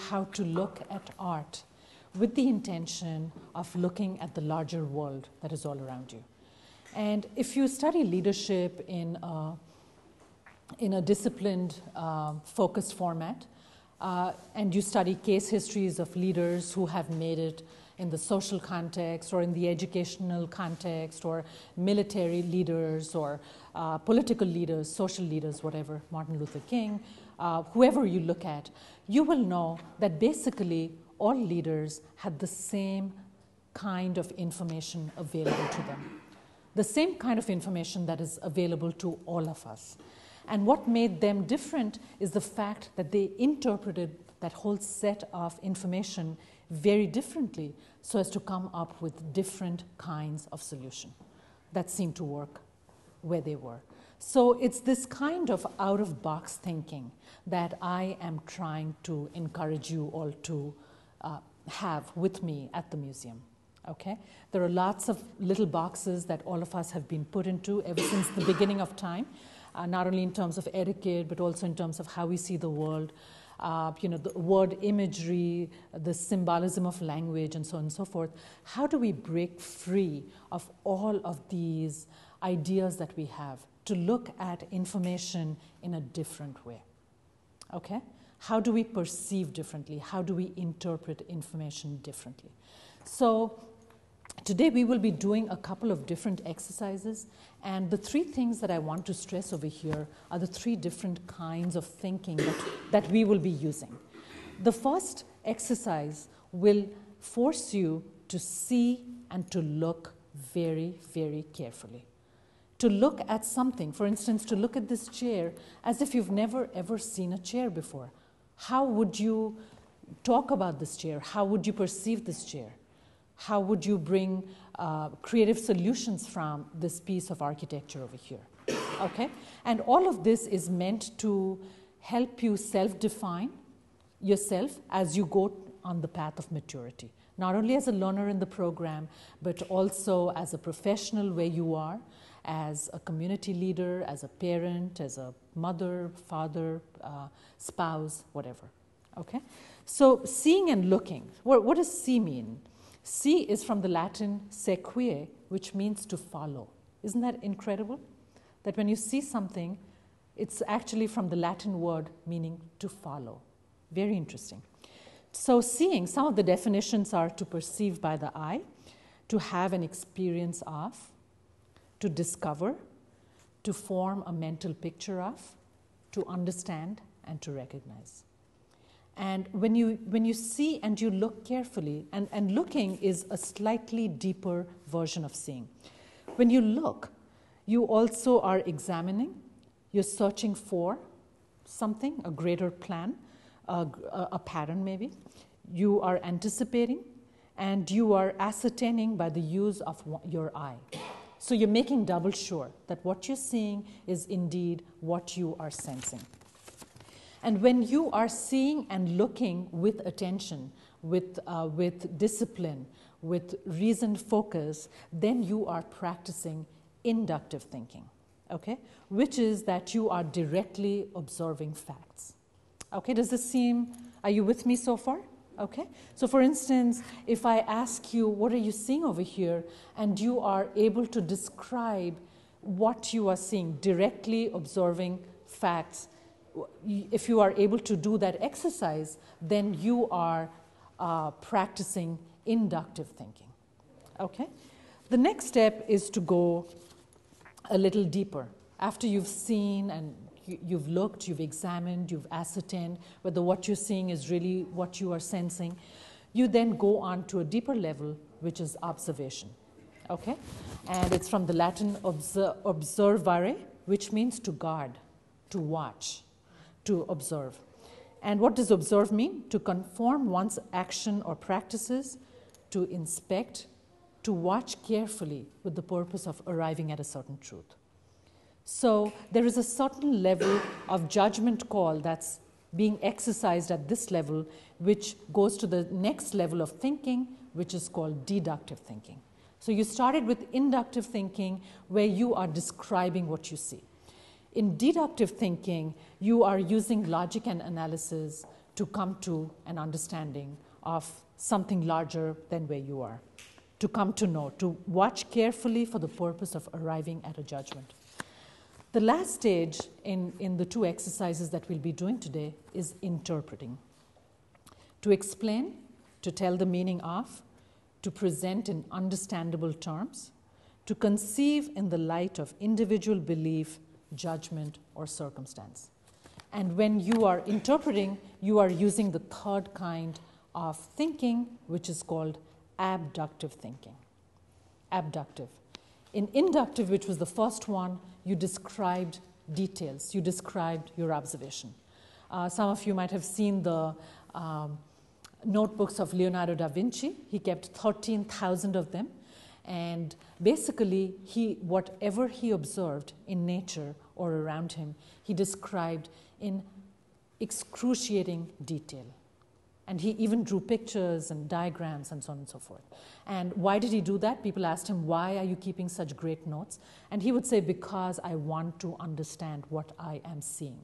how to look at art with the intention of looking at the larger world that is all around you. And if you study leadership in a disciplined, focused format, and you study case histories of leaders who have made it in the social context or in the educational context, or military leaders or political leaders, social leaders, whatever, Martin Luther King, whoever you look at, you will know that basically all leaders had the same kind of information available to them. The same kind of information that is available to all of us. And what made them different is the fact that they interpreted that whole set of information very differently so as to come up with different kinds of solution that seemed to work where they were. So it's this kind of out-of-box thinking that I am trying to encourage you all to have with me at the museum. Okay? There are lots of little boxes that all of us have been put into ever since the beginning of time, not only in terms of etiquette, but also in terms of how we see the world, the word imagery, the symbolism of language, and so on and so forth. How do we break free of all of these ideas that we have to look at information in a different way? Okay? How do we perceive differently? How do we interpret information differently? So today we will be doing a couple of different exercises, and the three things that I want to stress over here are the three different kinds of thinking that we will be using. The first exercise will force you to see and to look very, very carefully. To look at something, for instance, to look at this chair as if you've never ever seen a chair before. How would you talk about this chair? How would you perceive this chair? How would you bring creative solutions from this piece of architecture over here? Okay? And all of this is meant to help you self-define yourself as you go on the path of maturity. Not only as a learner in the program, but also as a professional where you are, as a community leader, as a parent, as a mother, father, spouse, whatever. Okay? So seeing and looking, what does see mean? See is from the Latin sequere, which means to follow. Isn't that incredible? That when you see something, it's actually from the Latin word meaning to follow. Very interesting. So seeing, some of the definitions are to perceive by the eye, to have an experience of, to discover, to form a mental picture of, to understand, and to recognize. And when you see and you look carefully, and looking is a slightly deeper version of seeing. When you look, you also are examining, you're searching for something, a greater plan, a pattern maybe. You are anticipating, and you are ascertaining by the use of your eye. So you're making double sure that what you're seeing is indeed what you are sensing. And when you are seeing and looking with attention, with discipline, with reasoned focus, then you are practicing inductive thinking, okay? Which is that you are directly observing facts. Okay, does this seem, are you with me so far? Okay, so for instance, if I ask you, what are you seeing over here? And you are able to describe what you are seeing, directly observing facts. If you are able to do that exercise, then you are practicing inductive thinking. Okay? The next step is to go a little deeper. After you've seen and you've looked, you've examined, you've ascertained whether what you're seeing is really what you are sensing, you then go on to a deeper level, which is observation. Okay? And it's from the Latin observare, which means to guard, to watch, to observe. And what does observe mean? To conform one's action or practices, to inspect, to watch carefully with the purpose of arriving at a certain truth. So there is a certain level of judgment call that's being exercised at this level, which goes to the next level of thinking, which is called deductive thinking. So you started with inductive thinking, where you are describing what you see. In deductive thinking, you are using logic and analysis to come to an understanding of something larger than where you are, to come to know, to watch carefully for the purpose of arriving at a judgment. The last stage in the two exercises that we'll be doing today is interpreting. To explain, to tell the meaning of, to present in understandable terms, to conceive in the light of individual belief, judgment, or circumstance. And when you are interpreting, you are using the third kind of thinking, which is called abductive thinking. Abductive. In inductive, which was the first one, you described details. You described your observation. Some of you might have seen the notebooks of Leonardo da Vinci. He kept 13,000 of them. And basically, whatever he observed in nature or around him, he described in excruciating detail. And he even drew pictures and diagrams and so on and so forth. And why did he do that? People asked him, why are you keeping such great notes? And he would say, because I want to understand what I am seeing.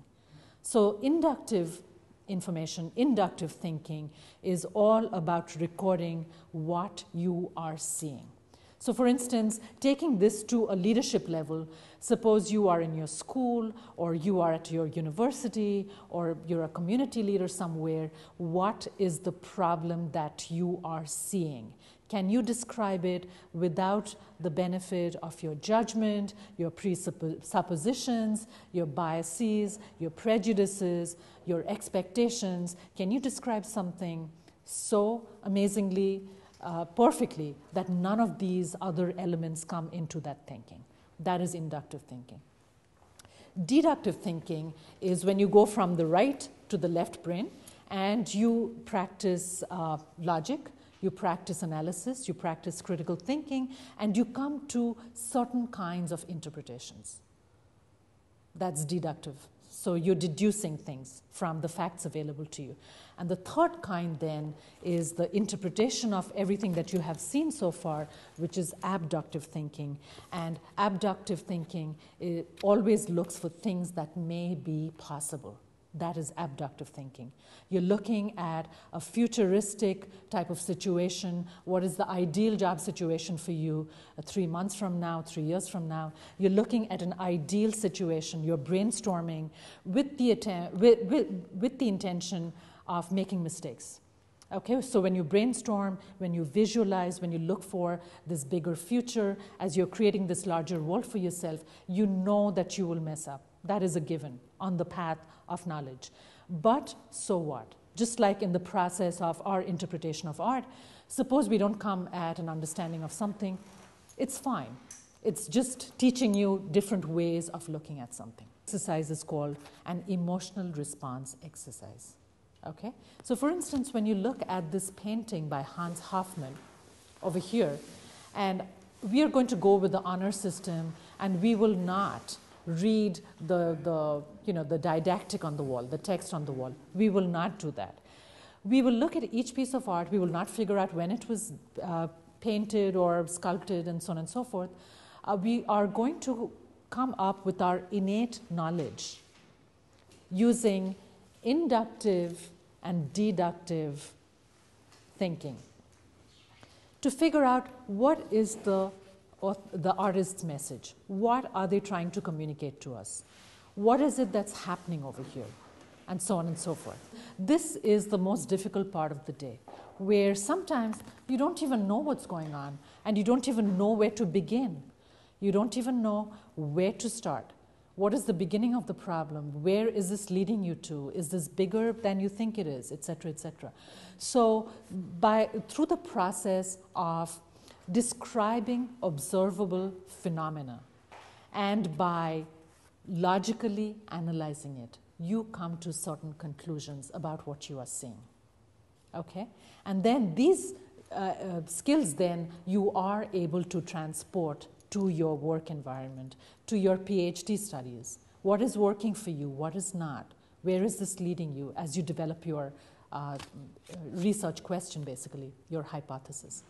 So inductive information, inductive thinking is all about recording what you are seeing. So for instance, taking this to a leadership level, suppose you are in your school or you are at your university or you're a community leader somewhere, what is the problem that you are seeing? Can you describe it without the benefit of your judgment, your presuppositions, your biases, your prejudices, your expectations? Can you describe something so amazingly perfectly that none of these other elements come into that thinking? That is inductive thinking. Deductive thinking is when you go from the right to the left brain and you practice logic, you practice analysis, you practice critical thinking, and you come to certain kinds of interpretations. That's deductive. So you're deducing things from the facts available to you. And the third kind then is the interpretation of everything that you have seen so far, which is abductive thinking. And abductive thinking always looks for things that may be possible. That is abductive thinking. You're looking at a futuristic type of situation. What is the ideal job situation for you 3 months from now, 3 years from now? You're looking at an ideal situation. You're brainstorming with the intention of making mistakes. Okay, so when you brainstorm, when you visualize, when you look for this bigger future, as you're creating this larger world for yourself, you know that you will mess up. That is a given on the path of knowledge. But so what? Just like in the process of our interpretation of art, suppose we don't come at an understanding of something, it's fine. It's just teaching you different ways of looking at something. Exercise is called an emotional response exercise. Okay? So for instance, when you look at this painting by Hans Hofmann over here, and we are going to go with the honor system, and we will not read the didactic on the wall, the text on the wall. We will not do that. We will look at each piece of art. We will not figure out when it was painted or sculpted and so on and so forth. We are going to come up with our innate knowledge using inductive and deductive thinking to figure out what is the artist's message. What are they trying to communicate to us? What is it that's happening over here? And so on and so forth. This is the most difficult part of the day, where sometimes you don't even know what's going on, and you don't even know where to begin. You don't even know where to start. What is the beginning of the problem? Where is this leading you to? Is this bigger than you think it is, etc., etc. So through the process of describing observable phenomena, and by logically analyzing it, you come to certain conclusions about what you are seeing. Okay? And then these skills then you are able to transport to your work environment, to your PhD studies. What is working for you? What is not? Where is this leading you as you develop your research question, basically, your hypothesis?